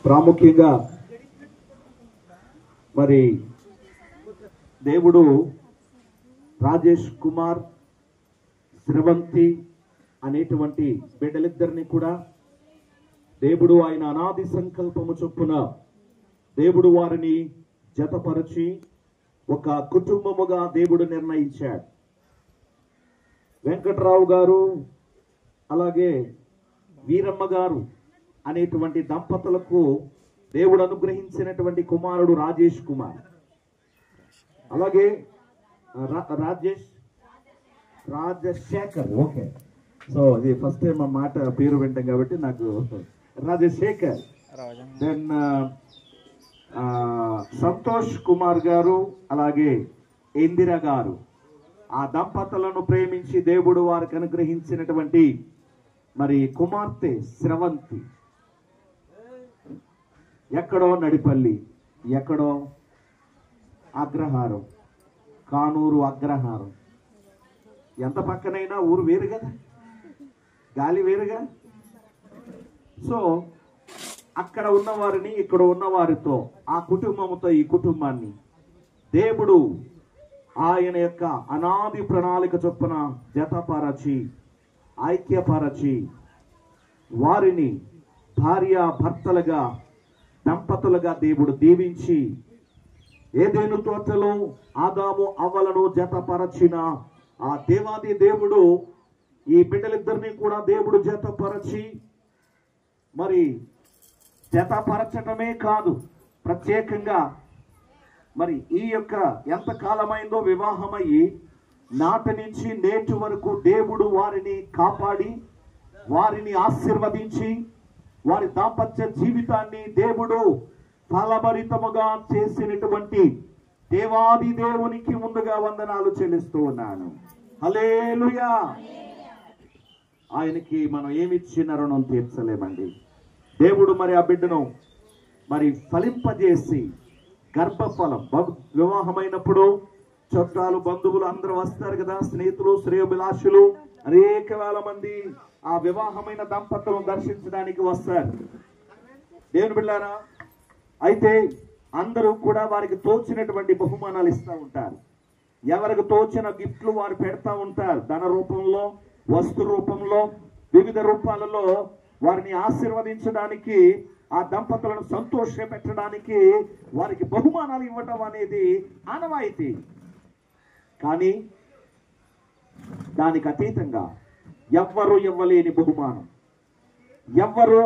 ప్రాముఖ్యంగా మరి దేవుడు రాజేష్ కుమార్, శ్రవంతి అనేటువంటి బిడ్డలిద్దరిని కూడా దేవుడు ఆయన అనాది సంకల్పము చొప్పున దేవుడు వారిని జతపరచి ఒక కుటుంబముగా దేవుడు నిర్ణయించాడు. వెంకట్రావు గారు అలాగే వీరమ్మ గారు అనేటువంటి దంపతులకు దేవుడు అనుగ్రహించినటువంటి కుమారుడు రాజేష్ కుమార్. అలాగే రాజశేఖర్. ఓకే, సో ఇది ఫస్ట్ టైం ఆ మాట పేరు వింటాం కాబట్టి నాకు రాజశేఖర్. దెన్ సంతోష్ కుమార్ గారు అలాగే ఇందిరా గారు. ఆ దంపతులను ప్రేమించి దేవుడు వారికి అనుగ్రహించినటువంటి మరి కుమార్తె శ్రవంతి. ఎక్కడో నడిపల్లి, ఎక్కడో అగ్రహారం, కానూరు అగ్రహారం. ఎంత పక్కనైనా ఊరు వేరు కదా, గాలి వేరుగా. సో అక్కడ ఉన్నవారిని ఇక్కడ ఉన్నవారితో, ఆ కుటుంబంతో ఈ కుటుంబాన్ని దేవుడు ఆయన యొక్క అనాది ప్రణాళిక చొప్పున జతపరచి ఐక్యపరచి వారిని భార్య భర్తలుగా దంపతులుగా దేవుడు దీవించి ఏదెను తోటలో ఆదాము అవ్వలను జతపరచిన ఆ దేవాది దేవుడు ఈ బిడ్డలిద్దరిని కూడా దేవుడు జతపరచి మరి జతపరచటమే కాదు, ప్రత్యేకంగా మరి ఈ యొక్క ఎంత కాలమైందో వివాహమయ్యి నాటి నుంచి నేటి వరకు దేవుడు వారిని కాపాడి వారిని ఆశీర్వదించి వారి దాంపత్య జీవితాన్ని దేవుడు ఫలభరితముగా చేసినటువంటి దేవాది దేవునికి ముందుగా వందనాలు చెల్లిస్తూ ఉన్నాను. హల్లెలూయా. ఆయనకి మనం ఏమిచ్చిన రుణం తీర్చలేమండి. దేవుడు మరి ఆ బిడ్డను మరి ఫలింపజేసి గర్భఫలం, వివాహమైనప్పుడు చుట్టాలు బంధువులు అందరూ వస్తారు కదా, స్నేహితులు శ్రేయోభిలాషులు అనేక వేల మంది ఆ వివాహమైన దంపతులను దర్శించడానికి వస్తారు. దేవుని బిడ్డలారా, అయితే అందరూ కూడా వారికి తోచినటువంటి బహుమానాలు ఇస్తూ ఉంటారు. ఎవరికి తోచిన గిఫ్ట్లు వారు పెడతా ఉంటారు. ధన రూపంలో, వస్తు రూపంలో, వివిధ రూపాలలో వారిని ఆశీర్వదించడానికి, ఆ దంపతులను సంతోష పెట్టడానికి వారికి బహుమానాలు ఇవ్వటం అనేది ఆనవాయితీ. కానీ దానికి అతీతంగా ఎవ్వరూ ఇవ్వలేని బహుమానం, ఎవ్వరూ